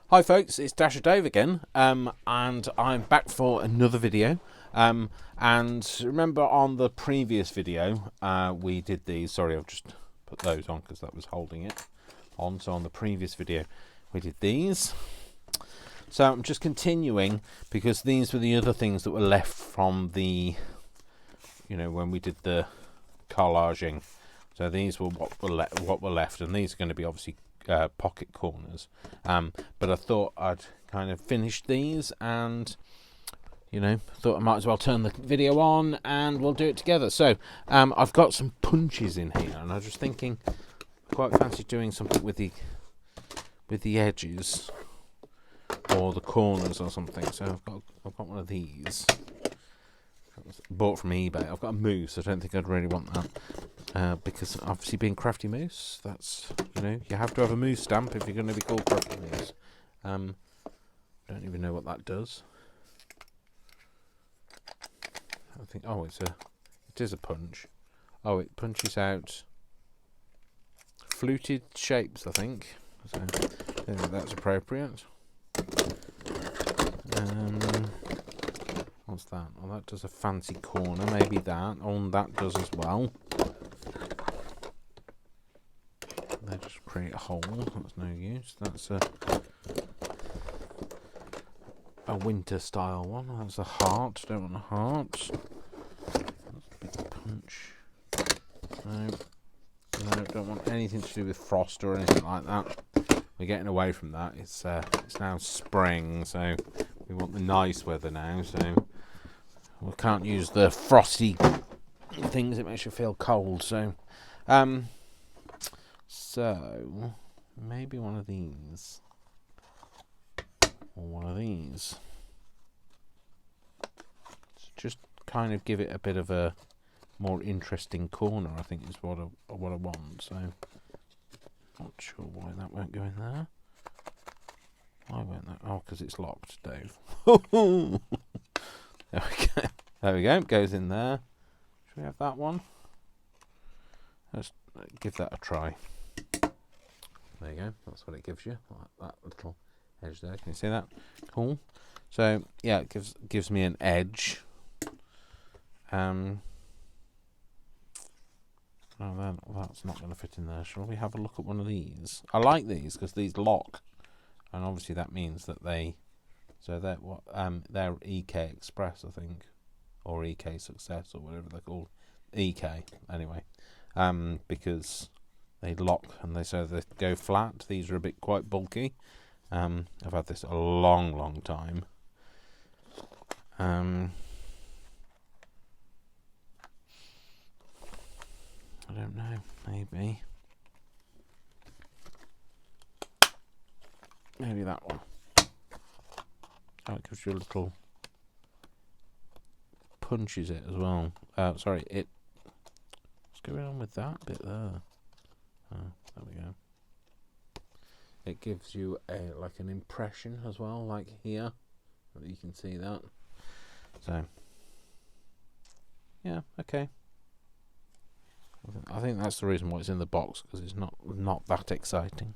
Hi folks, it's Dasher Dave again, and I'm back for another video. And remember on the previous video, we did these. Sorry, I've just put those on because that was holding it on. So on the previous video, we did these. So I'm just continuing because these were the other things that were left from the, when we did the collaging. So these were what were left, and these are going to be obviously pocket corners, but I thought I'd kind of finish these, and thought I might as well turn the video on and we'll do it together. So I've got some punches in here, and I was just thinking, quite fancy doing something with the edges or the corners or something. So I've got one of these. Bought from eBay. I've got a moose. I don't think I'd really want that because obviously being Crafty Moose, that's you have to have a moose stamp if you're going to be called Crafty Moose. Don't even know what that does. I think it is a punch. Oh, it punches out fluted shapes, I think. So I think that's appropriate. What's that? Oh, that does a fancy corner. Maybe that. Oh, and that does as well. They just create a hole. That's no use. That's a winter style one. That's a heart. Don't want a heart. That's a big punch. No, don't want anything to do with frost or anything like that. We're getting away from that. It's now spring, so we want the nice weather now. So we can't use the frosty things that makes you feel cold. So maybe one of these or one of these. Just kind of give it a bit of a more interesting corner, I think, is what I want. So not sure why that won't go in there. Why won't that? Oh, because it's locked, Dave. There we go. There we go. Goes in there. Should we have that one? Let's give that a try. There you go. That's what it gives you. Like that little edge there. Can you see that? Cool. So yeah, it gives me an edge. Oh, that's not going to fit in there. Shall we have a look at one of these? I like these because these lock, and obviously that means that they're EK Express, I think, or EK Success, or whatever they're called. EK anyway, because they lock and they go flat. These are quite bulky. I've had this a long time. I don't know, maybe that one. Oh, it gives you a little punches it as well. What's going on with that bit there? Oh, there we go. It gives you an impression as well, like here. You can see that. So yeah, okay. I think that's the reason why it's in the box, because it's not that exciting.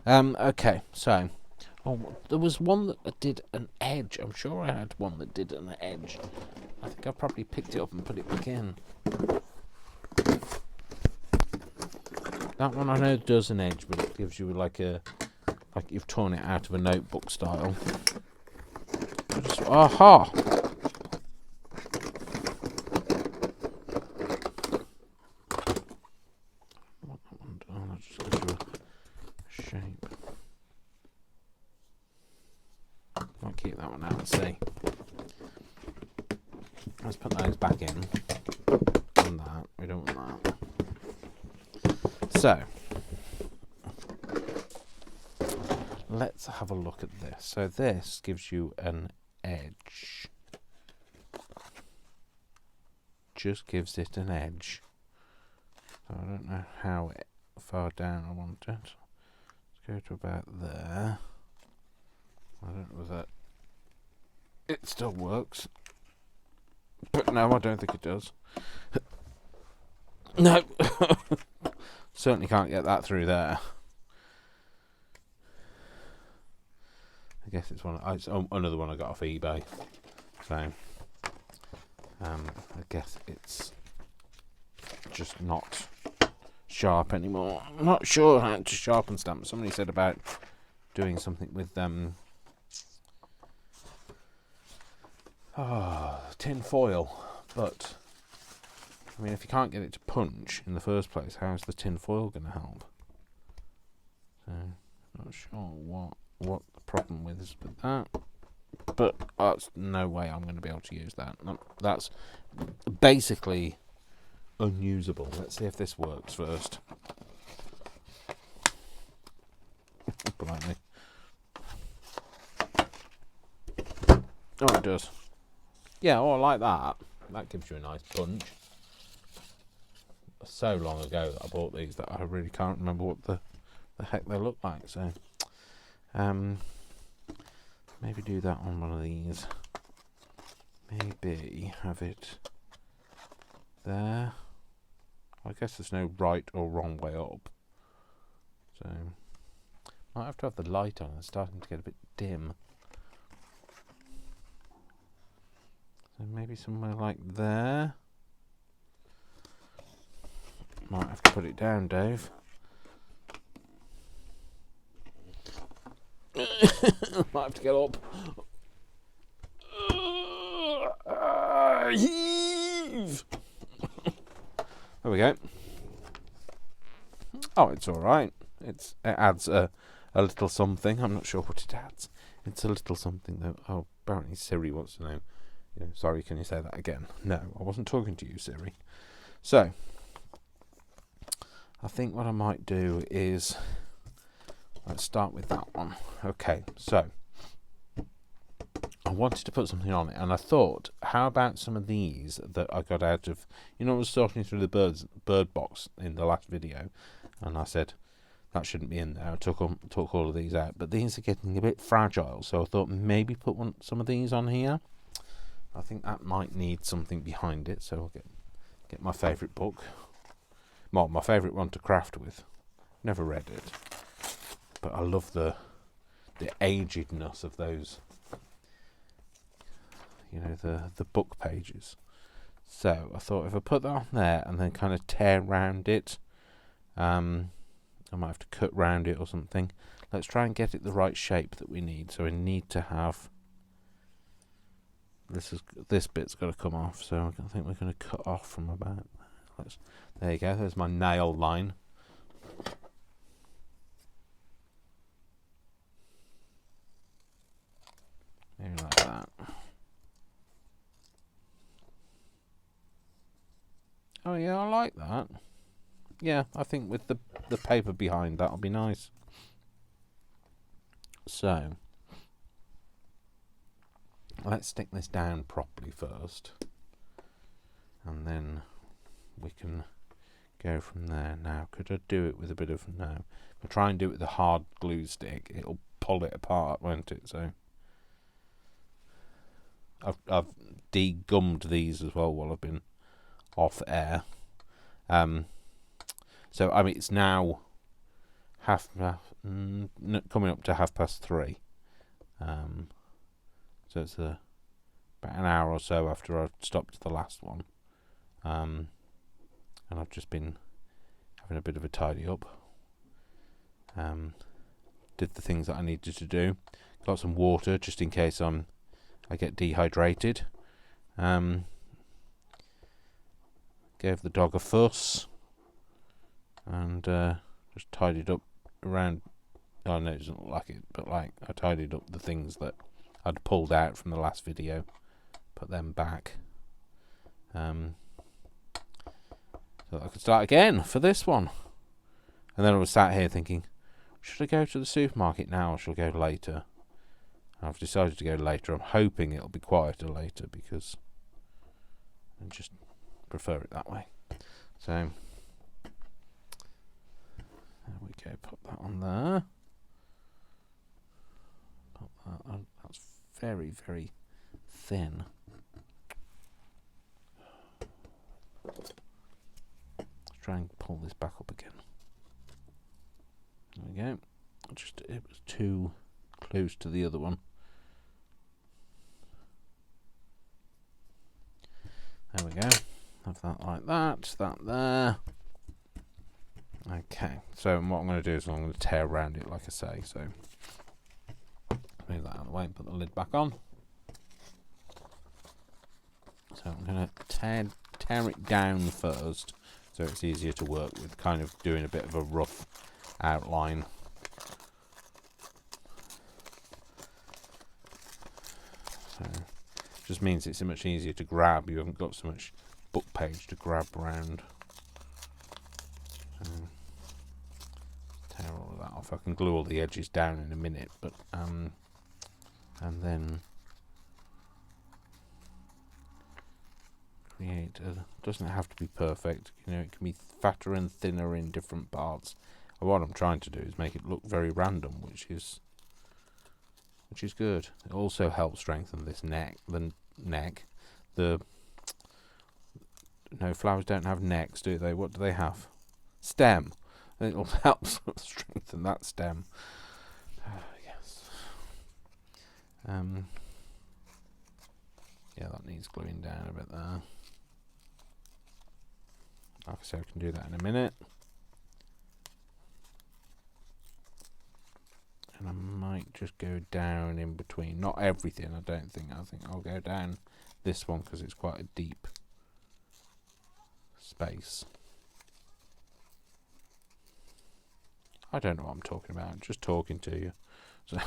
Okay, so there was one that did an edge. I'm sure I had one that did an edge. I think I probably picked it up and put it back in. That one I know does an edge, but it gives you like you've torn it out of a notebook style. Aha! Shape. I'll keep that one out and see. Let's put those back in. And that. We don't want that. So let's have a look at this. So this gives you an edge. Just gives it an edge. So I don't know how far down I want it. Go to about there. I don't know whether it still works, but no, I don't think it does. No, certainly can't get that through there. guess it's another one I got off eBay. So I guess it's just not sharp anymore. I'm not sure how to sharpen stamps. Somebody said about doing something with tin foil, but I mean, if you can't get it to punch in the first place, how's the tin foil going to help? So not sure what the problem is with that, but that's no way I'm going to be able to use that. That's basically unusable. Let's see if this works first. Blimey. Oh, it does. Yeah, I like that. That gives you a nice punch. So long ago that I bought these that I really can't remember what the heck they look like. So, maybe do that on one of these. Maybe have it there. I guess there's no right or wrong way up. So, might have to have the light on. It's starting to get a bit dim. So maybe somewhere like there. Might have to put it down, Dave. Might have to get up. Heave! There we go. Oh, it's all right. It adds a little something. I'm not sure what it adds. It's a little something though. Oh, apparently Siri wants to know. Sorry, can you say that again? No, I wasn't talking to you, Siri. So, I think what I might do is, let's start with that one. Okay, so I wanted to put something on it, and I thought, how about some of these that I got out of, I was sorting through the bird box in the last video, and I said that shouldn't be in there. I took all of these out, but these are getting a bit fragile, so I thought maybe put some of these on here. I think that might need something behind it, so I'll get my favourite book. Well, my favourite one to craft with. Never read it, but I love the agedness of those. The book pages. So I thought if I put that on there and then kind of tear round it, I might have to cut round it or something. Let's try and get it the right shape that we need. So we need to have this bit's got to come off. So I think we're going to cut off from about. There you go. There's my nail line. Maybe like that. Oh yeah, I like that. Yeah, I think with the paper behind that'll be nice. So let's stick this down properly first, and then we can go from there. Now, could I do it with a bit of no? If I try and do it with a hard glue stick, it'll pull it apart, won't it? So I've de-gummed these as well while I've been off air. So I mean, it's now coming up to 3:30. So it's about an hour or so after I stopped the last one. And I've just been having a bit of a tidy up. Did the things that I needed to do. Got some water just in case I get dehydrated. Gave the dog a fuss. And just tidied up around. Oh no, it doesn't look like it, but I tidied up the things that I'd pulled out from the last video. Put them back. So I could start again for this one. And then I was sat here thinking, should I go to the supermarket now or should I go later? And I've decided to go later. I'm hoping it'll be quieter later because I just prefer it that way. So there we go, put that on there. Put that on. That's very, very thin. Let's try and pull this back up again. There we go. It was too close to the other one. There we go. Have that like that. That there. Okay. So what I'm going to do is I'm going to tear around it, like I say. So move that out of the way and put the lid back on. So I'm going to tear it down first, so it's easier to work with. Kind of doing a bit of a rough outline. So just means it's so much easier to grab. You haven't got so much book page to grab around. So tear all of that off. I can glue all the edges down in a minute, but and then create doesn't have to be perfect. You know, it can be fatter and thinner in different parts. And what I'm trying to do is make it look very random, which is good. It also helps strengthen this neck. No, flowers don't have necks, do they? What do they have? Stem. It will help strengthen that stem. Yes. Yeah, that needs gluing down a bit there. Like I say, I can do that in a minute. And I might just go down in between. Not everything, I don't think. I think I'll go down this one because it's quite a deep space. I don't know what I'm talking about. I'm just talking to you. So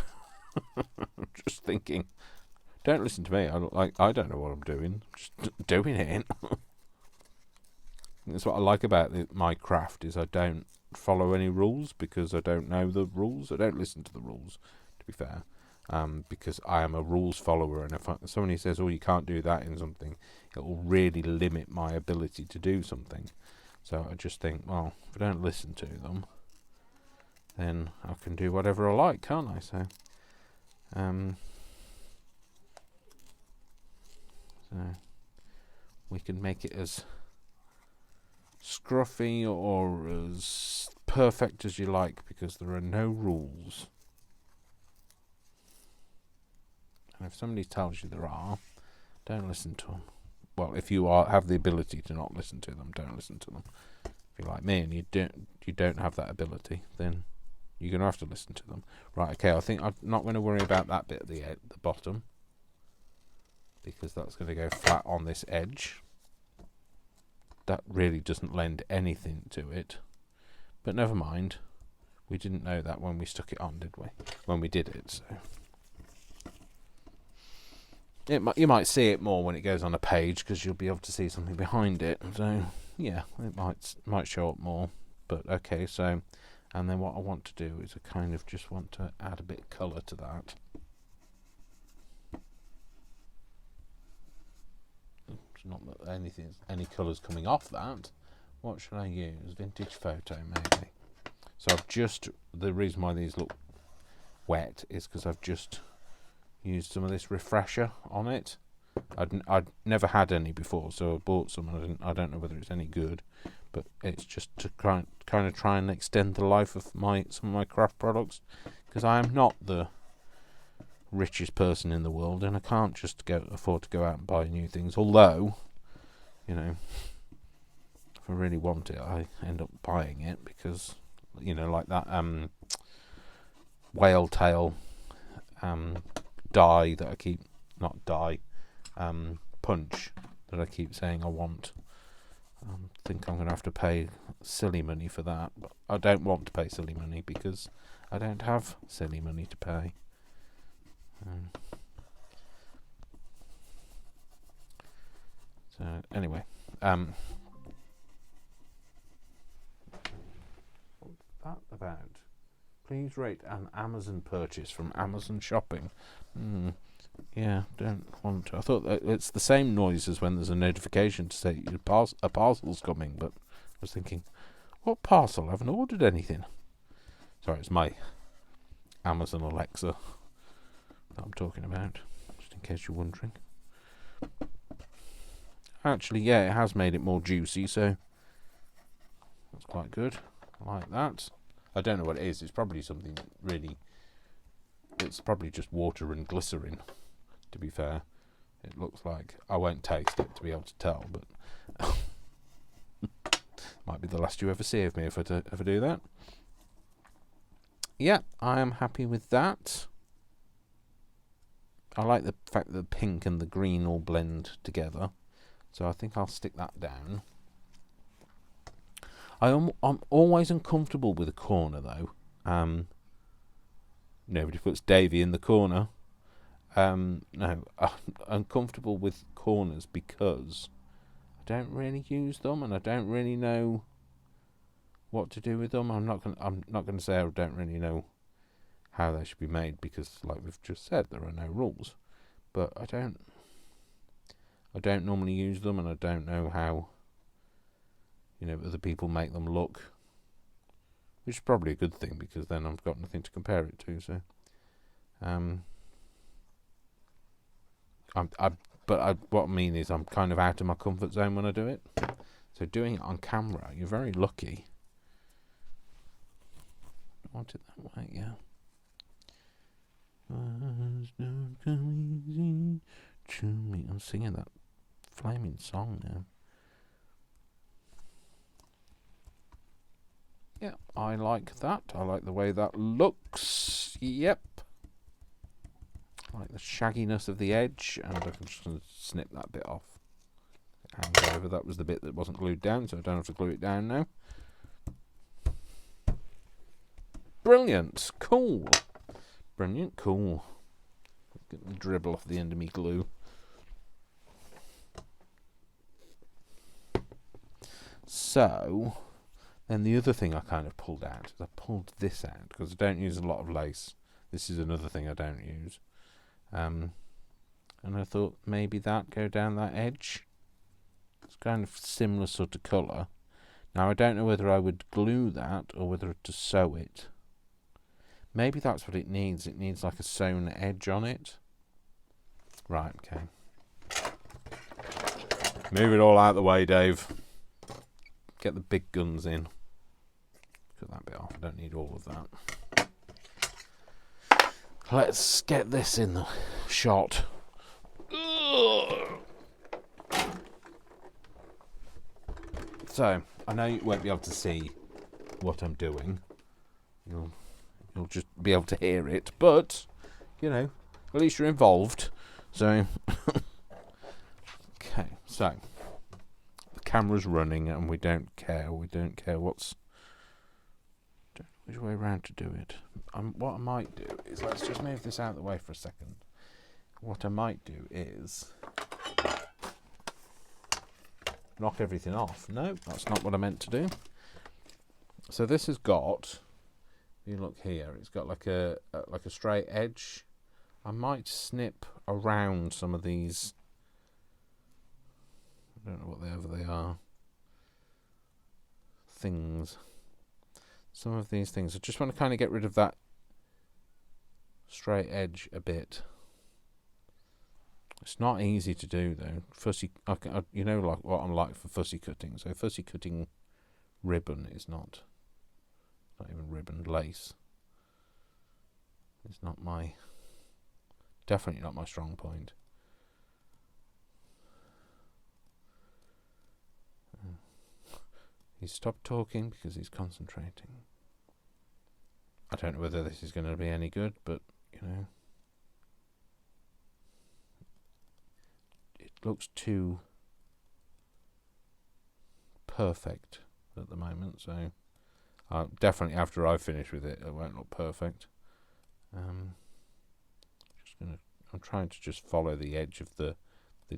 just thinking. Don't listen to me. I don't know what I'm doing. Just doing it. That's what I like about my craft is I don't follow any rules because I don't know the rules. I don't listen to the rules, to be fair, because I am a rules follower. And if somebody says, "Oh, you can't do that in something," it will really limit my ability to do something. So I just think, well, if I don't listen to them, then I can do whatever I like, can't I? So we can make it as scruffy or as perfect as you like because there are no rules. And if somebody tells you there are, don't listen to them. Well, if you have the ability to not listen to them, don't listen to them. If you're like me and you don't have that ability, then you're going to have to listen to them. Right, okay, I think I'm not going to worry about that bit at the bottom because that's going to go flat on this edge. That really doesn't lend anything to it. But never mind. We didn't know that when we stuck it on, did we? When we did it, so you might see it more when it goes on a page because you'll be able to see something behind it. So yeah, it might show up more. But okay, so and then what I want to do is I kind of just want to add a bit of colour to that. Not that any colours coming off that. What should I use? Vintage photo, maybe. So the reason why these look wet is because I've just used some of this refresher on it. I'd never had any before, so I bought some and I don't know whether it's any good, but it's just to kind of try and extend the life of some of my craft products, because I am not the richest person in the world and I can't just afford to go out and buy new things, although, you know, if I really want it I end up buying it because, you know, like that whale tail punch that I keep saying I want. I think I'm going to have to pay silly money for that, but I don't want to pay silly money because I don't have silly money to pay. So anyway, what's that about? Please rate an Amazon purchase from Amazon shopping. Yeah, don't want to. I thought that it's the same noise as when there's a notification to say a parcel's coming, but I was thinking, what parcel? I haven't ordered anything. Sorry, it's my Amazon Alexa that I'm talking about, just in case you're wondering. Actually, yeah, it has made it more juicy, so that's quite good. I like that. I don't know what it is. It's probably something really... It's probably just water and glycerin, to be fair. It looks like. I won't taste it to be able to tell, but might be the last you ever see of me if I ever do that. Yeah, I am happy with that. I like the fact that the pink and the green all blend together, so I think I'll stick that down. I'm always uncomfortable with a corner though. Nobody puts Davy in the corner. No, I'm uncomfortable with corners because I don't really use them and I don't really know what to do with them. I'm not gonna say I don't really know how they should be made because, like we've just said, there are no rules. But I don't normally use them, and I don't know how other people make them look, which is probably a good thing because then I've got nothing to compare it to. So, what I mean is I'm kind of out of my comfort zone when I do it. So doing it on camera, you're very lucky. I want it that way, yeah. I'm singing that flaming song now. Yeah, I like that. I like the way that looks. Yep. I like the shagginess of the edge, and I'm just going to snip that bit off. And over, that was the bit that wasn't glued down, so I don't have to glue it down now. Brilliant. Cool. Brilliant. Cool. Get the dribble off the end of me glue. So, then the other thing I kind of pulled out is I pulled this out because I don't use a lot of lace. This is another thing I don't use. And I thought maybe that go down that edge. It's kind of similar sort of colour. Now I don't know whether I would glue that or whether to sew it. Maybe that's what it needs. It needs like a sewn edge on it. Right, okay. Move it all out of the way, Dave. Get the big guns in. Cut that bit off. I don't need all of that. Let's get this in the shot. So, I know you won't be able to see what I'm doing. You'll just be able to hear it, but at least you're involved. So okay, so the camera's running and we don't care which way around to do it. What I might do is, let's just move this out of the way for a second. What I might do is knock everything off. No, that's not what I meant to do. So this has got, if you look here, it's got like a straight edge. I might snip around some of these. I don't know whatever they are. Things. Some of these things. I just want to kind of get rid of that straight edge a bit. It's not easy to do though. Fussy, like what I'm like for fussy cutting. So fussy cutting ribbon is not even ribbon, lace. It's not definitely not my strong point. He's stopped talking because he's concentrating. I don't know whether this is going to be any good, but it looks too perfect at the moment, so definitely after I finish with it, it won't look perfect. I'm trying to just follow the edge of the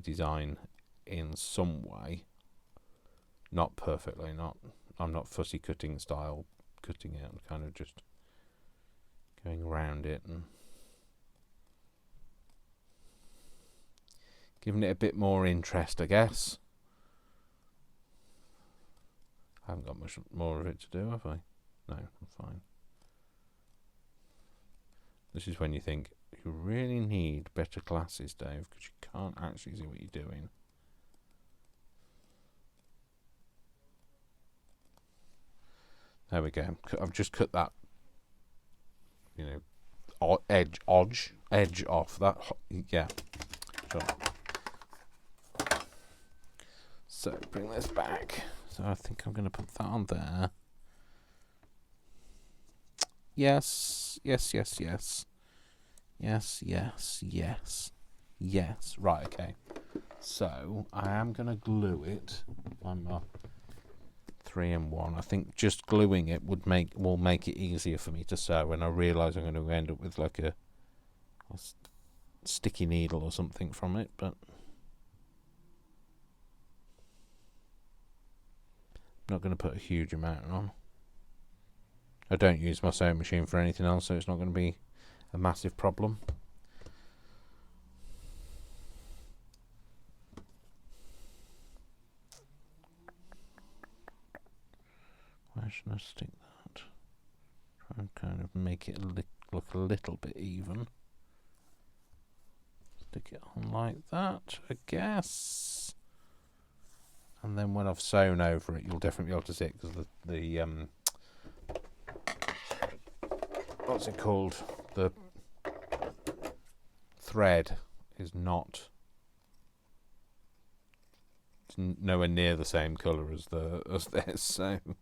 design in some way. Not perfectly, I'm not fussy cutting style cutting it. I'm kind of just going around it and giving it a bit more interest, I guess. I haven't got much more of it to do, have I? No, I'm fine. This is when you think you really need better glasses, Dave, because you can't actually see what you're doing. There we go. I've just cut that, edge off that. Yeah. Sure. So bring this back. So I think I'm going to put that on there. Yes, yes, yes, yes. Yes, yes, yes. Yes. Right, okay. So I am going to glue it. I'm 3-in-1. I think just gluing it will make it easier for me to sew, and I realise I'm going to end up with like a sticky needle or something from it, but I'm not going to put a huge amount on. I don't use my sewing machine for anything else, so it's not going to be a massive problem. Where should I stick that? Try and kind of make it look a little bit even. Stick it on like that, I guess. And then when I've sewn over it, you'll definitely be able to see it, because the what's it called? The thread is not nowhere near the same colour as this, so not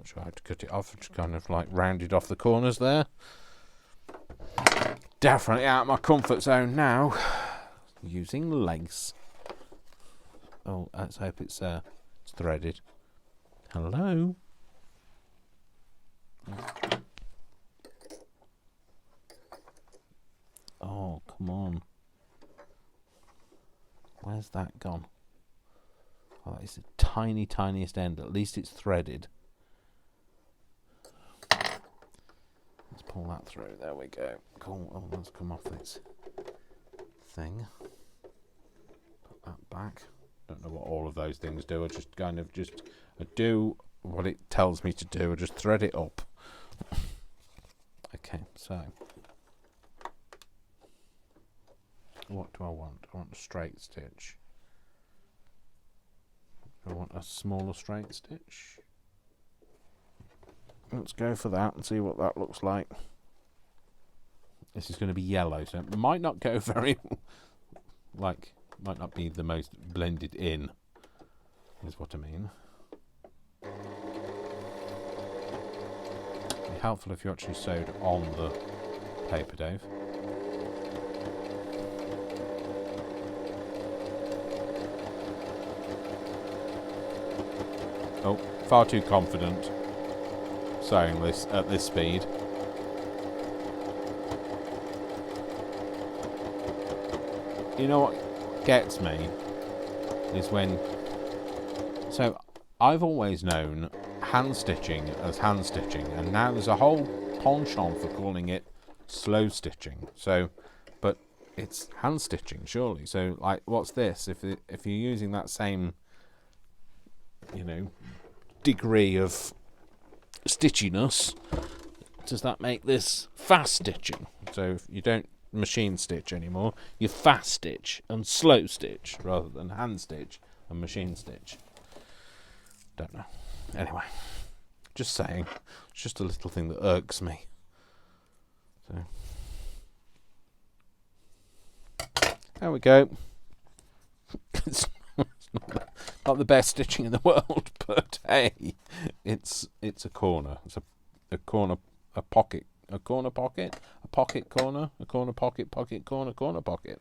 sure how to cut it off. Just kind of like rounded off the corners there. Definitely out of my comfort zone now. Using lace. Oh, let's hope it's threaded. Hello. Oh, come on. Where's that gone? Oh, that is the tiniest end. At least it's threaded. Let's pull that through. There we go. Cool. Oh, let's come off this thing. Put that back. Don't know what all of those things do. I just kind of I do what it tells me to do. I just thread it up. Okay, so what do I want? I want a straight stitch. I want a smaller straight stitch. Let's go for that and see what that looks like. This is going to be yellow, so it might not go very might not be the most blended in, is what I mean. It'd be helpful if you actually sewed on the paper, Dave. Oh, far too confident sewing this at this speed. You know what gets me is when... So, I've always known hand stitching as hand stitching, and now there's a whole penchant for calling it slow stitching. So, but it's hand stitching, surely. So, like, what's this? If you're using that same, degree of stitchiness, does that make this fast stitching? So, if you don't machine stitch anymore, you fast stitch and slow stitch rather than hand stitch and machine stitch. Don't know. Anyway, just saying. It's just a little thing that irks me. So there we go. It's not the best stitching in the world, but hey, it's a corner. It's a corner, a pocket. A corner pocket, a pocket corner, a corner pocket, pocket corner, corner pocket.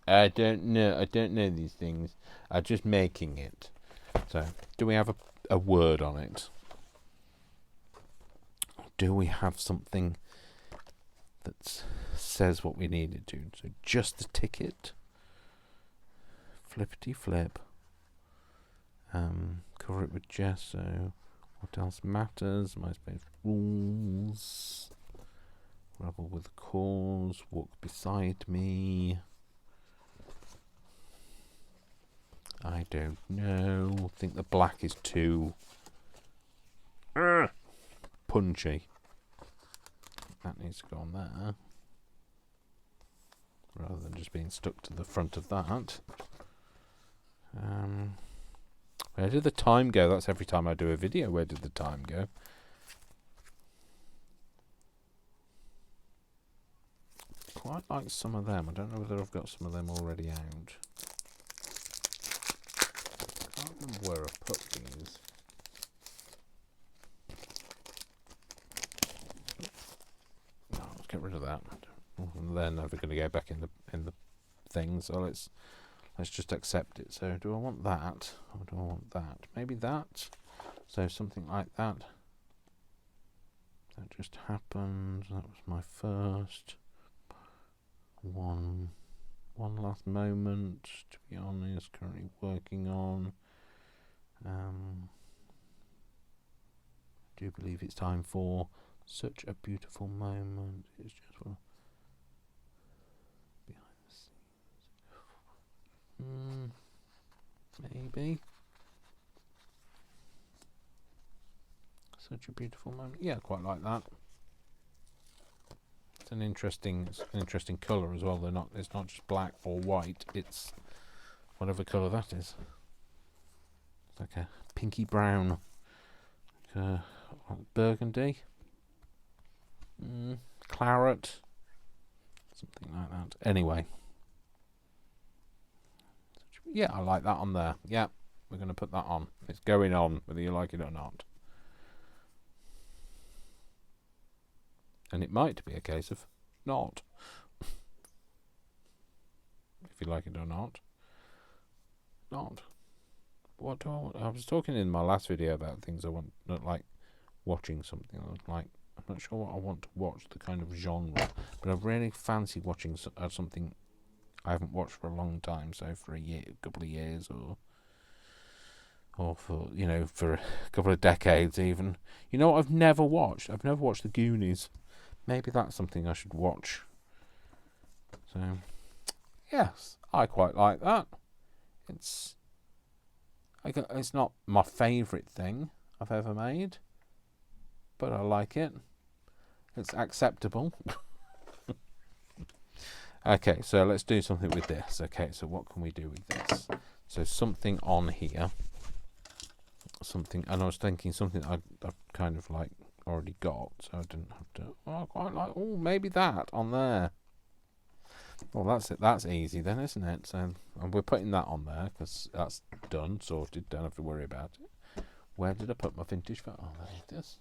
I don't know these things. I'm just making it. So, do we have a word on it? Do we have something that says what we needed to? So, just the ticket. Flippity flip. Cover it with gesso. What else matters? MySpace rules. Rebel with the cause. Walk beside me. I don't know. I think the black is too punchy. That needs to go on there. Rather than just being stuck to the front of that. Where did the time go? That's every time I do a video. Where did the time go? quite like some of them. I don't know whether I've got some of them already out. Can't remember where I put these. No, let's get rid of that. They're never going to go back in the thing. So let's just accept it. So do I want that, or do I want that? Maybe that. So something like that. That just happened. That was my first one last moment, to be honest, currently working on. I do believe it's time for such a beautiful moment. It's just behind the scenes. Maybe. Such a beautiful moment. Yeah, quite like that. It's an interesting colour as well. It's not just black or white. It's whatever colour that is. It's like a pinky brown, like burgundy, claret, something like that. Anyway, yeah, I like that on there. Yeah, we're going to put that on. It's going on, whether you like it or not. And it might be a case of not. If you like it or not. Not. What do I want? I was talking in my last video about things I want, not like watching something. I was like, I'm not sure what I want to watch, the kind of genre. But I really fancy watching something I haven't watched for a long time. So for a couple of years, or for, for a couple of decades even. You know what I've never watched? I've never watched The Goonies. Maybe that's something I should watch. So, yes, I quite like that. It's not my favourite thing I've ever made, but I like it. It's acceptable. Okay, so let's do something with this. Okay, so what can we do with this? So something on here. And I was thinking something I've kind of like already got, so I didn't have to. Oh, I quite like. Oh, maybe that on there. Well, that's it. That's easy then, isn't it? So we're putting that on there because that's done, sorted. Don't have to worry about it. Where did I put my vintage photo? Oh, there it is.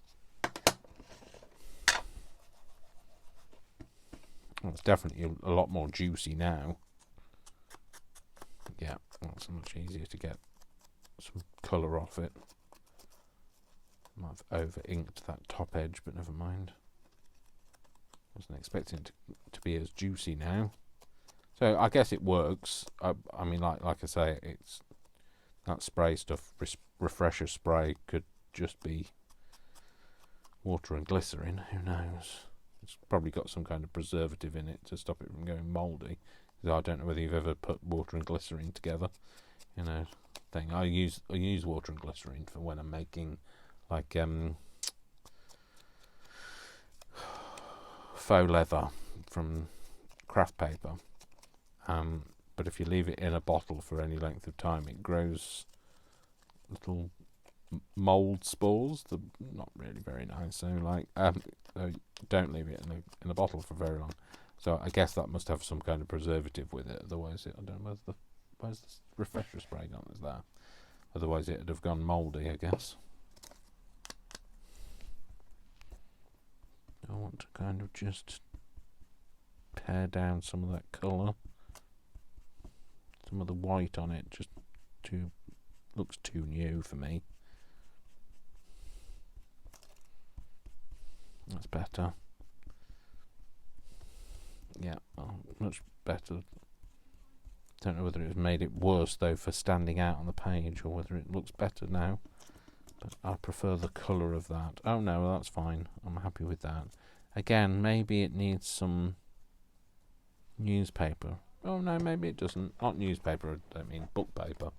Well, it's definitely a lot more juicy now. Yeah, that's much easier to get some colour off it. Might have over inked that top edge, but never mind. Wasn't expecting it to be as juicy now. So I guess it works. I mean, like I say, it's that spray stuff. Refresher spray could just be water and glycerin. Who knows? It's probably got some kind of preservative in it to stop it from going mouldy. I don't know whether you've ever put water and glycerin together. Thing. I use water and glycerin for when I'm making like faux leather from craft paper. But if you leave it in a bottle for any length of time, it grows little mold spores. They're not really very nice. So so don't leave it in a bottle for very long. So I guess that must have some kind of preservative with it. Otherwise, I don't know where's the refresher spray gone? Is there? Otherwise, it'd have gone mouldy, I guess. I want to kind of just pare down some of that colour. Some of the white on it just looks too new for me. That's better. Yeah, much better. Don't know whether it's made it worse though for standing out on the page, or whether it looks better now. But I prefer the colour of that. Oh no, that's fine. I'm happy with that. Again, maybe it needs some newspaper. Oh no, maybe it doesn't. Not newspaper, I don't mean book paper.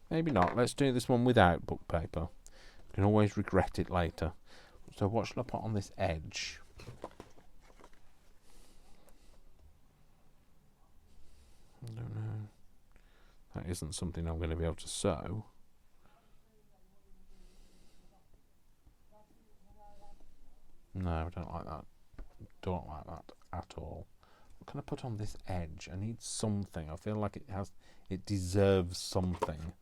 Maybe not. Let's do this one without book paper. You can always regret it later. So what shall I put on this edge? I don't know. That isn't something I'm going to be able to sew. No, I don't like that. don't like that at all. What can I put on this edge? I need something. I feel like it deserves something.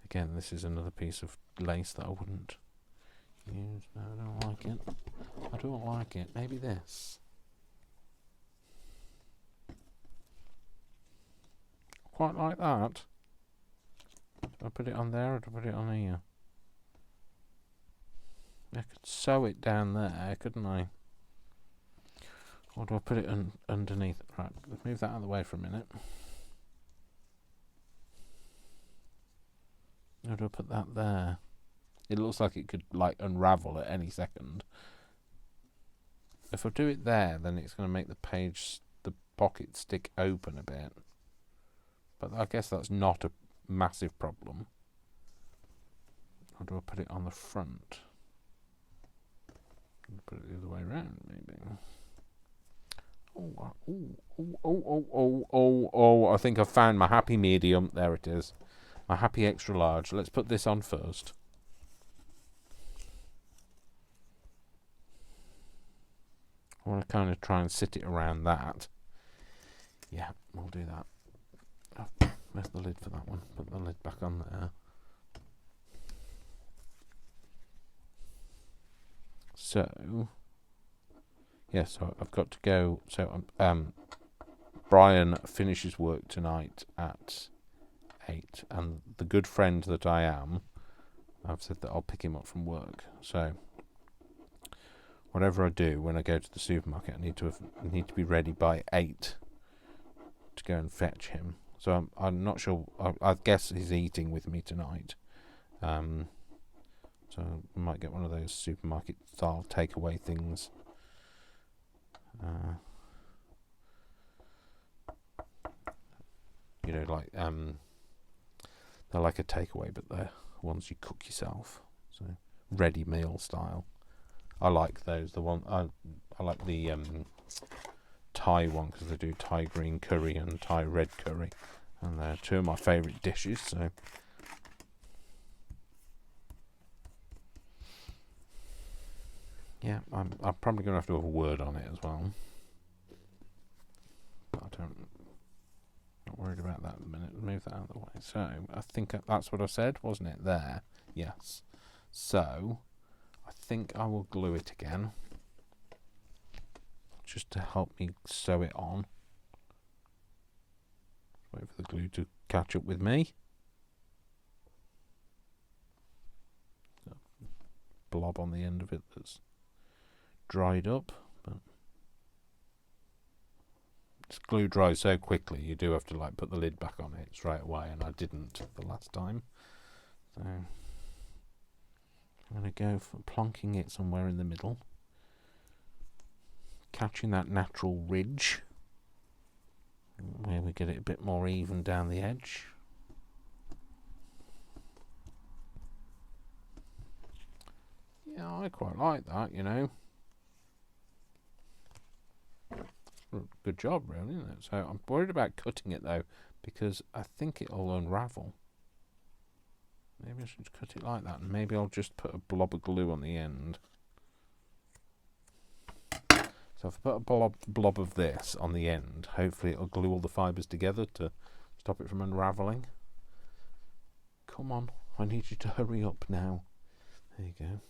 Again, this is another piece of lace that I wouldn't use. No, I don't like it. I don't like it. Maybe this. Quite like that. Do I put it on there or do I put it on here? I could sew it down there, couldn't I? Or do I put it underneath? Right, let's move that out of the way for a minute. Or do I put that there? It looks like it could like unravel at any second. If I do it there, then it's going to make the pocket stick open a bit. But I guess that's not a massive problem. Or do I put it on the front? Put it the other way around, maybe. Oh, I think I've found my happy medium. There it is. My happy extra large. Let's put this on first. I want to kind of try and sit it around that. Yeah, we'll do that. Where's the lid for that one? Put the lid back on there. So, yeah, so I've got to go. So, Brian finishes work tonight at 8, and the good friend that I am, I've said that I'll pick him up from work. So, whatever I do when I go to the supermarket, I need to be ready by 8 to go and fetch him. So I'm not sure. I guess he's eating with me tonight. So I might get one of those supermarket style takeaway things. You know, like they're like a takeaway, but they're ones you cook yourself. So ready meal style. I like those. The one I like the Thai one because they do Thai green curry and Thai red curry, and they're two of my favourite dishes. So yeah, I'm probably going to have to have a word on it as well. But not worried about that at the minute. Move that out of the way. So I think that's what I said, wasn't it? There, yes. So I think I will glue it again, just to help me sew it on. Wait for the glue to catch up with me. Blob on the end of it that's dried up, but this glue dries so quickly you do have to like put the lid back on it straight away, and I didn't the last time. So I'm going to go for plonking it somewhere in the middle, catching that natural ridge where we get it a bit more even down the edge. Yeah, I quite like that, you know. Good job, really, isn't it? So I'm worried about cutting it though, because I think it'll unravel. Maybe I should cut it like that, and maybe I'll just put a blob of glue on the end. So if I put a blob of this on the end, hopefully it'll glue all the fibres together to stop it from unravelling. Come on, I need you to hurry up now. There you go.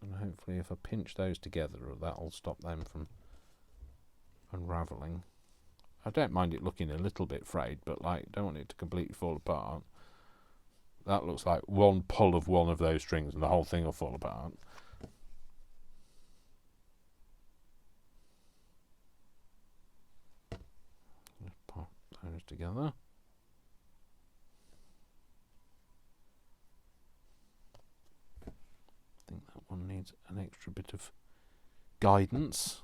And hopefully if I pinch those together, that'll stop them from unravelling. I don't mind it looking a little bit frayed, but like, don't want it to completely fall apart. That looks like one pull of one of those strings and the whole thing will fall apart. Just pop those together. I think that one needs an extra bit of guidance.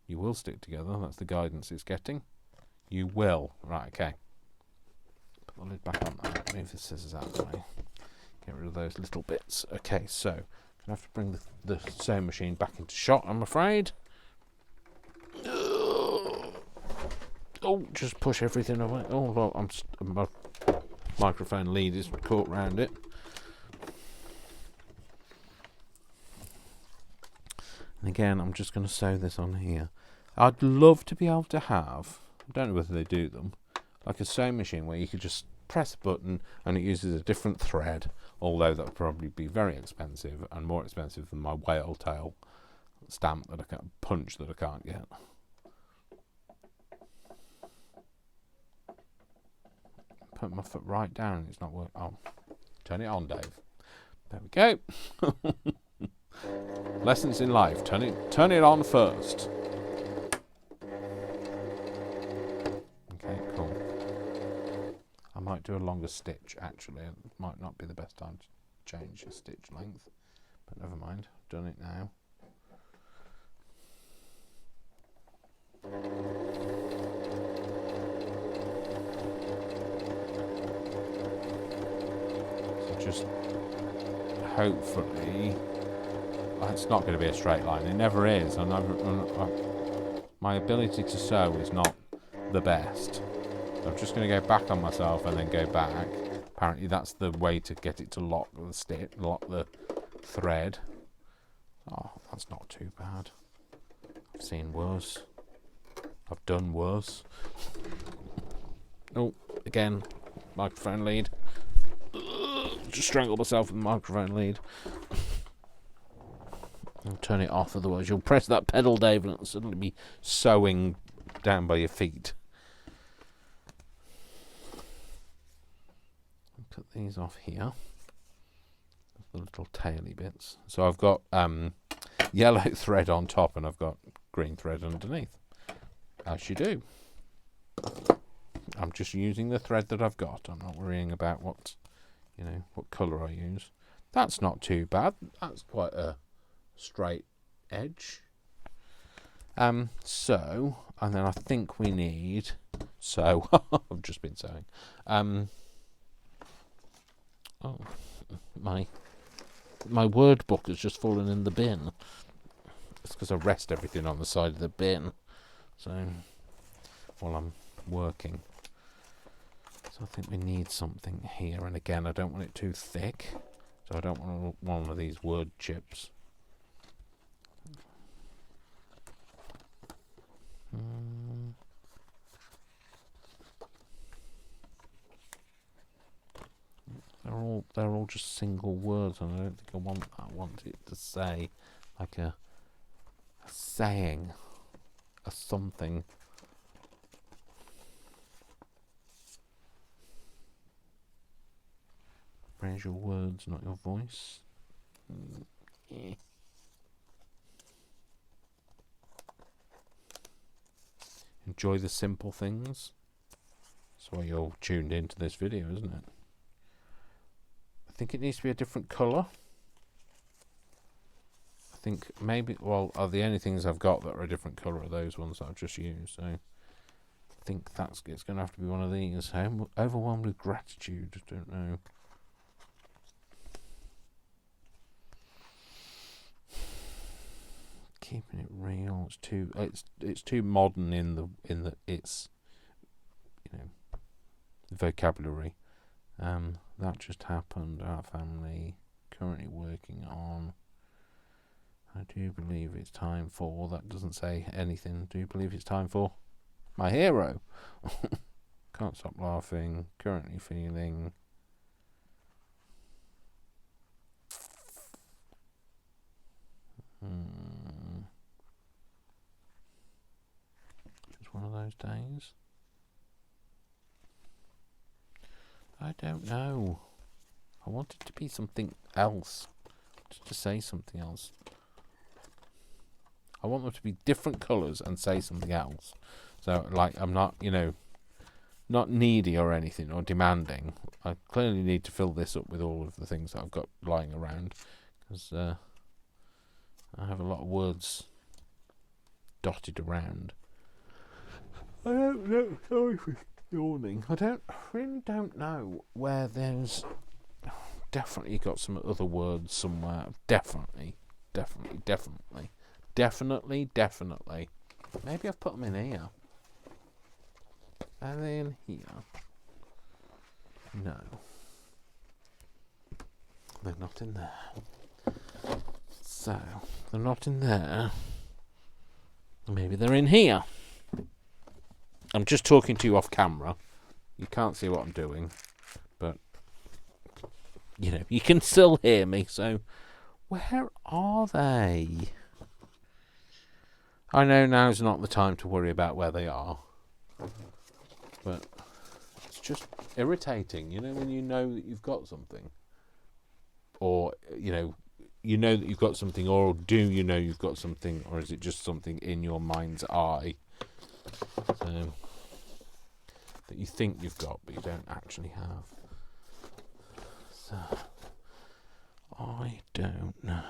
You will stick together, that's the guidance it's getting. You will. Right, okay. Put the lid back on that. Move the scissors out of the way. Get rid of those little bits. Okay, so I'm going to have to bring the sewing machine back into shot, I'm afraid. Oh, just push everything away. Oh, look, microphone lead is caught round it. And again, I'm just going to sew this on here. I'd love to be able to have, I don't know whether they do them, like a sewing machine where you could just press a button and it uses a different thread, although that would probably be very expensive and more expensive than my whale tail stamp that I can't punch that I can't get. Put my foot right down and it's not working. Oh, turn it on, Dave. There we go. Lessons in life. Turn it on first. Okay, cool. I might do a longer stitch actually. It might not be the best time to change the stitch length, but never mind. I've done it now. So just hopefully it's not going to be a straight line. It never is. My ability to sew is not the best. So I'm just going to go back on myself and then go back. Apparently that's the way to get it to lock the thread. Oh, that's not too bad. I've seen worse. I've done worse. Oh, again, microphone lead. Just strangle myself with the microphone lead. I'll turn it off, otherwise you'll press that pedal, Dave, and it'll suddenly be sewing down by your feet. I'll cut these off here. The little taily bits. So I've got yellow thread on top and I've got green thread underneath. As you do. I'm just using the thread that I've got. I'm not worrying about what colour I use. That's not too bad. That's quite a straight edge. So, and then I think we need, so I've just been sewing. Oh, my word book has just fallen in the bin. It's because I rest everything on the side of the bin. So, while I'm working. So I think we need something here. And again, I don't want it too thick. So I don't want one of these word chips. They're all just single words, and I don't think I want it to say like a saying, a something. Raise your words, not your voice. Yeah. Enjoy the simple things. That's why you're tuned into this video, isn't it? I think it needs to be a different colour. I think maybe, well, the only things I've got that are a different colour are those ones that I've just used. So I think it's going to have to be one of these. I'm overwhelmed with gratitude. I don't know. Keeping it real. It's too modern in the its vocabulary. That just happened. Our family currently working on. I do believe it's time for. That doesn't say anything. Do you believe it's time for my hero? Can't stop laughing. Currently feeling. Just one of those days. I don't know. I want it to be something else. Just to say something else. I want them to be different colours and say something else. So, like, I'm not, not needy or anything or demanding. I clearly need to fill this up with all of the things that I've got lying around. Because I have a lot of words dotted around. I don't know. Sorry for yawning. I really don't know where there's. Definitely got some other words somewhere. Definitely. Maybe I've put them in here. And then here. No. They're not in there. So, they're not in there. Maybe they're in here. I'm just talking to you off camera. You can't see what I'm doing. But, you know, you can still hear me. So, where are they? I know now's not the time to worry about where they are. But it's just irritating, you know, when you know that you've got something. Or, you know that you've got something, or do you know you've got something, or is it just something in your mind's eye that you think you've got, but you don't actually have? So, I don't know.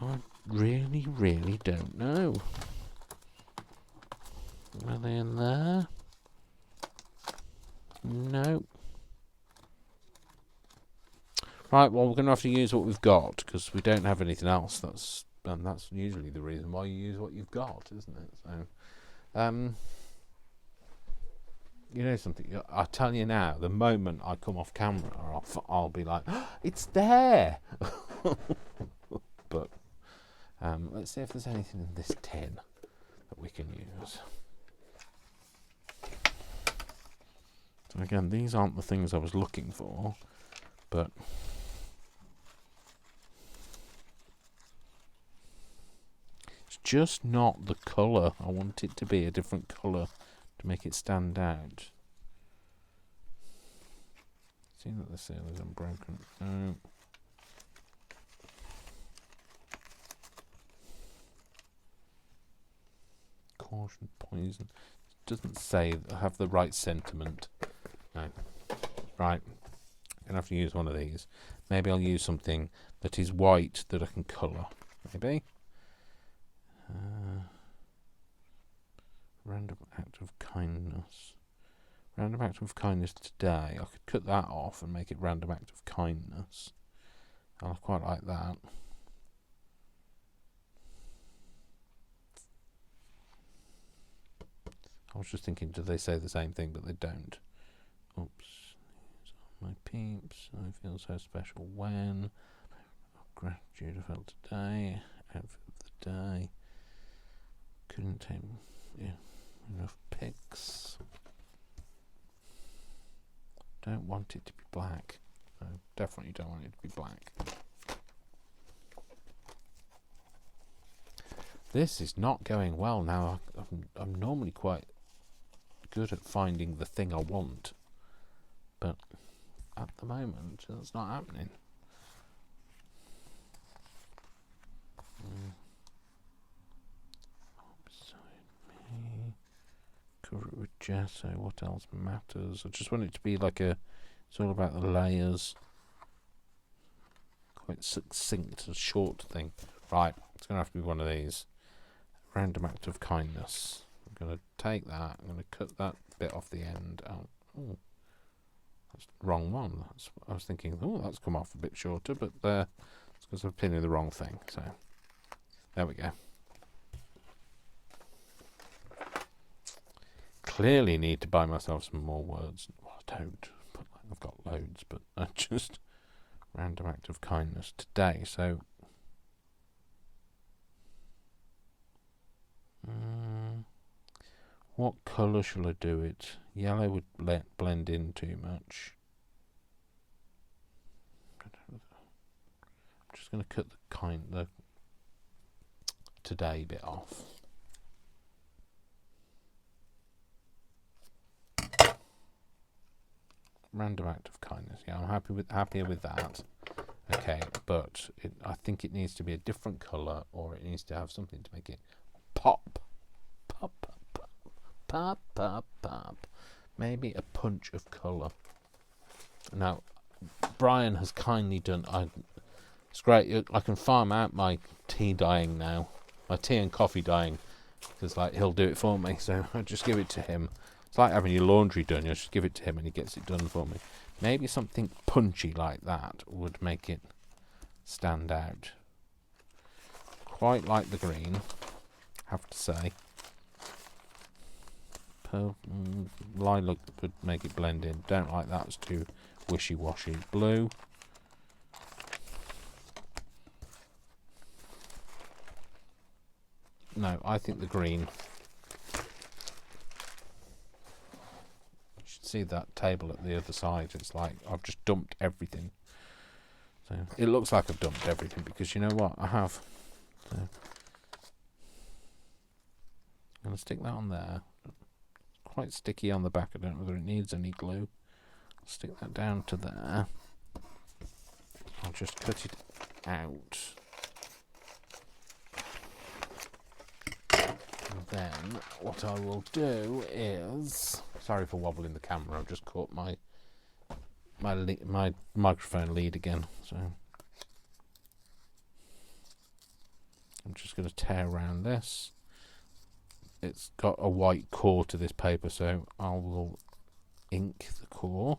I really, really don't know. Are they in there? No. Right, well, we're going to have to use what we've got, because we don't have anything else. And that's usually the reason why you use what you've got, isn't it? So, you know something? I tell you now, the moment I come off camera, I'll be like, oh, it's there! But, let's see if there's anything in this tin that we can use. So again, these aren't the things I was looking for, but... just not the colour. I want it to be a different colour to make it stand out. See that the seal is unbroken. No. Caution, poison. It doesn't say have the right sentiment. No. Right. I'm going to have to use one of these. Maybe I'll use something that is white that I can colour. Maybe. Random act of kindness. Random act of kindness today. I could cut that off and make it random act of kindness. I quite like that. I was just thinking, do they say the same thing, but they don't. Oops. These are my peeps. I feel so special when. Gratitude I felt today. Outfit of the day. Couldn't take enough pics. Don't want it to be black. No, definitely don't want it to be black. This is not going well now. I'm normally quite good at finding the thing I want, but at the moment that's not happening. Cover it with gesso. What else matters? I just want it to be like it's all about the layers. Quite succinct, a short thing. Right, it's going to have to be one of these. Random act of kindness. I'm going to take that. I'm going to cut that bit off the end. Oh, that's the wrong one. I was thinking, that's come off a bit shorter, but it's because I'm pinning the wrong thing. So, there we go. Clearly need to buy myself some more words. Well, I don't, but I've got loads, but I just random act of kindness today. So what colour shall I do it? Yellow would blend in too much. I'm just going to cut the today bit off. Random act of kindness. Yeah, I'm happier with that. Okay, but I think it needs to be a different colour, or it needs to have something to make it pop. Pop, pop, pop, pop, pop, pop. Maybe a punch of colour. Now, Brian has kindly done... it's great. I can farm out my tea dyeing now. My tea and coffee dyeing. Because he'll do it for me, so I just give it to him. It's like having your laundry done. You just give it to him and he gets it done for me. Maybe something punchy like that would make it stand out. Quite like the green, have to say. Lilac would make it blend in. Don't like that. It's too wishy-washy. Blue. No, I think the green. You should see that table at the other side. It's like I've just dumped everything. So it looks like I've dumped everything because you know what? I have. So I'm going to stick that on there. Quite sticky on the back. I don't know whether it needs any glue. Stick that down to there. I'll just cut it out. And then what I will do is, sorry for wobbling the camera, I've just caught my microphone lead again. So I'm just going to tear around this. It's got a white core to this paper, so I will ink the core.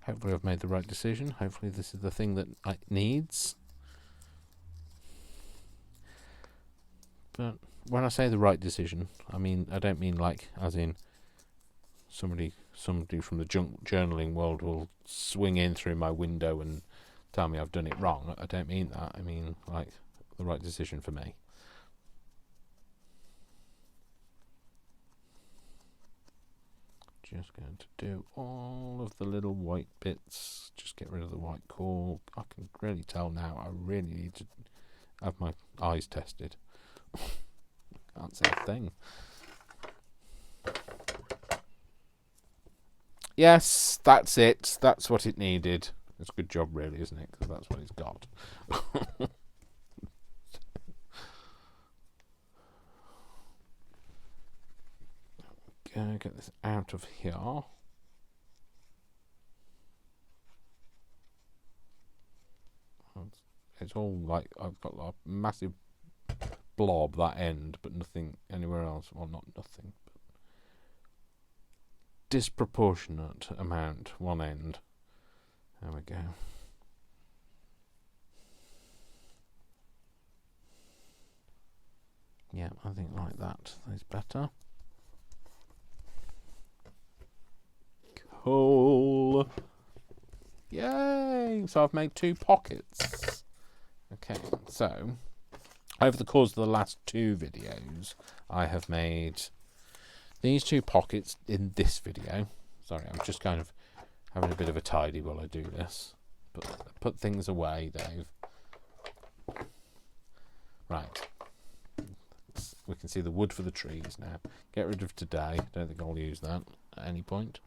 Hopefully I've made the right decision. Hopefully this is the thing that it needs. But when I say the right decision, I don't mean like as in somebody from the junk journaling world will swing in through my window and tell me I've done it wrong. I don't mean that. I mean like the right decision for me. Just going to do all of the little white bits. Just get rid of the white core. I can really tell now I really need to have my eyes tested. Can't say a thing. Yes, that's it. That's what it needed. It's a good job really, isn't it? Because that's what it's got. Gonna get this out of here. It's all like I've got a massive blob that end, but nothing anywhere else. Well, not nothing, but disproportionate amount one end. There we go. Yeah, I think like that is better. Cool. Yay! So I've made 2 pockets. Okay, so over the course of the last 2 videos, I have made these 2 pockets in this video. Sorry, I'm just kind of having a bit of a tidy while I do this. Put things away, Dave. Right. We can see the wood for the trees now. Get rid of today. Don't think I'll use that at any point.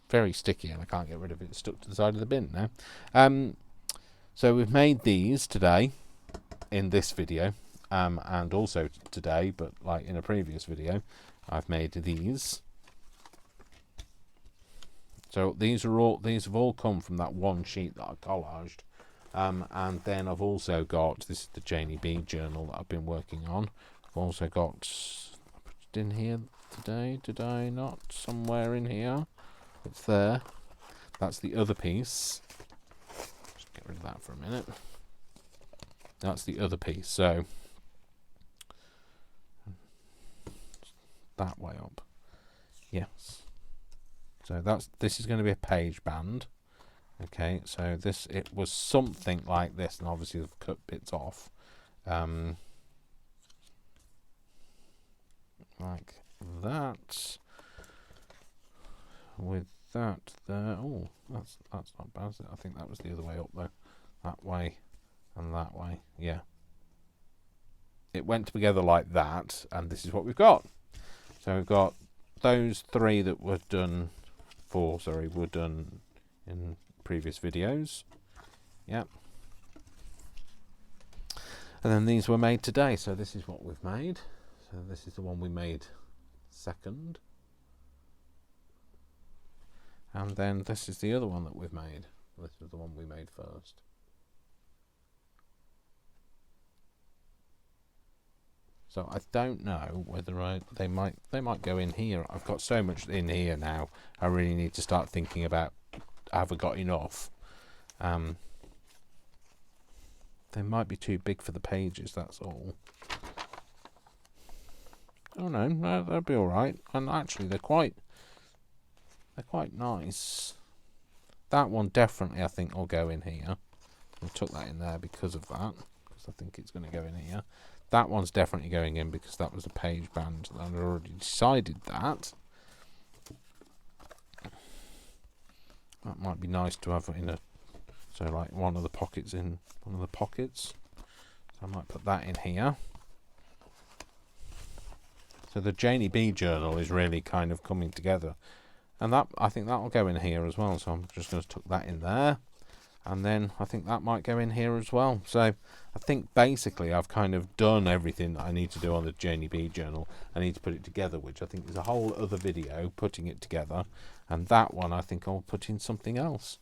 Very sticky and I can't get rid of it. It's stuck to the side of the bin now. So we've made these today in this video, and also today, but like in a previous video, I've made these. So these have all come from that one sheet that I collaged, and then I've also got, this is the Janeyb journal that I've been working on. I've also got, I put it in here today, did I not? Somewhere in here. It's there. That's the other piece. Just get rid of that for a minute. That's the other piece. So that way up. Yes. So this is going to be a page band. Okay. So it was something like this, and obviously I've cut bits off. Like that. With that there, oh, that's not bad, is it? I think that was the other way up though. That way and that way, yeah. It went together like that, and this is what we've got. So we've got those 3 that were done, 4, sorry, were done in previous videos. Yep. And then these were made today, so this is what we've made. So this is the one we made second. And then this is the other one that we've made. This was the one we made first. So I don't know whether they might go in here. I've got so much in here now. I really need to start thinking about, have I got enough? they might be too big for the pages, that's all. Oh no, they'll be alright. And actually they're quite nice. That one definitely I think will go in here. I took that in there because of that, because I think it's going to go in here. That one's definitely going in because that was a page band. I'd already decided that. That might be nice to have in a, so like one of the pockets in one of the pockets. So I might put that in here. So the Janeyb journal is really kind of coming together. And that, I think that will go in here as well. So I'm just going to tuck that in there. And then I think that might go in here as well. So I think basically I've kind of done everything that I need to do on the Janeyb journal. I need to put it together, which I think is a whole other video, putting it together. And that one I think I'll put in something else.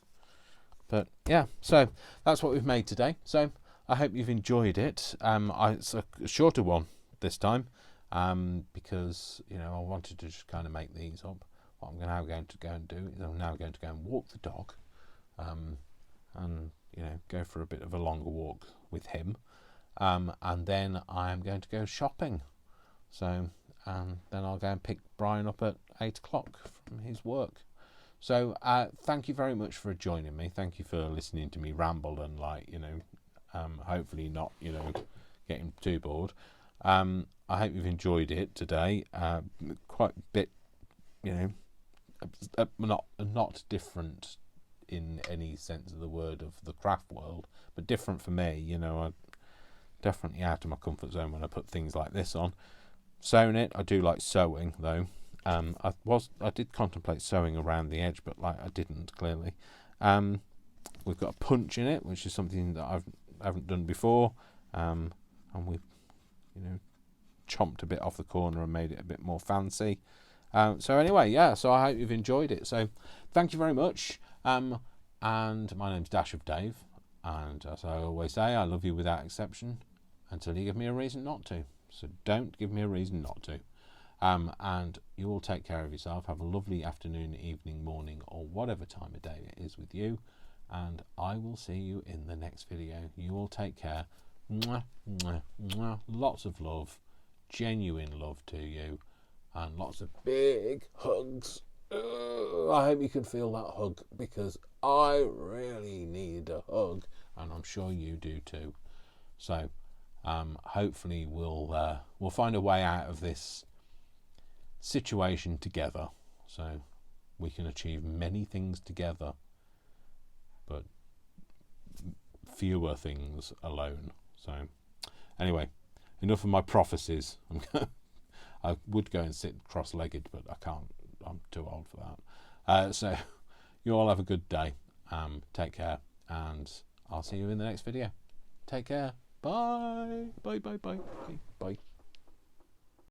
But yeah, so that's what we've made today. So I hope you've enjoyed it. It's a shorter one this time because, you know, I wanted to just kind of make these up. What I'm now going to go and do is I'm now going to go and walk the dog. And you know, go for a bit of a longer walk with him, and then I am going to go shopping. So then I'll go and pick Brian up at 8 o'clock from his work. So thank you very much for joining me. Thank you for listening to me ramble and, like, you know, hopefully not, you know, getting too bored. I hope you've enjoyed it today. Quite a bit, you know, not different in any sense of the word of the craft world, but different for me. You know, I'm definitely out of my comfort zone when I put things like this on. Sewing it, I do like sewing though. I did contemplate sewing around the edge, but like I didn't, clearly. We've got a punch in it, which is something that I haven't done before, and we've, you know, chomped a bit off the corner and made it a bit more fancy. So anyway, yeah, so I hope you've enjoyed it. So thank you very much. And my name's Dash of Dave, and as I always say, I love you without exception until you give me a reason not to. So don't give me a reason not to. And you all take care of yourself. Have a lovely afternoon, evening, morning, or whatever time of day it is with you. And I will see you in the next video. You all take care. Mwah, mwah, mwah. Lots of love, genuine love to you, and lots of big hugs. I hope you can feel that hug, because I really need a hug, and I'm sure you do too. So hopefully we'll find a way out of this situation together, so we can achieve many things together, but fewer things alone. So anyway, enough of my prophecies. I would go and sit cross-legged, but I can't. I'm too old for that. So you all have a good day. Take care, and I'll see you in the next video. Take care. Bye. Bye. Bye. Bye. Bye. Bye.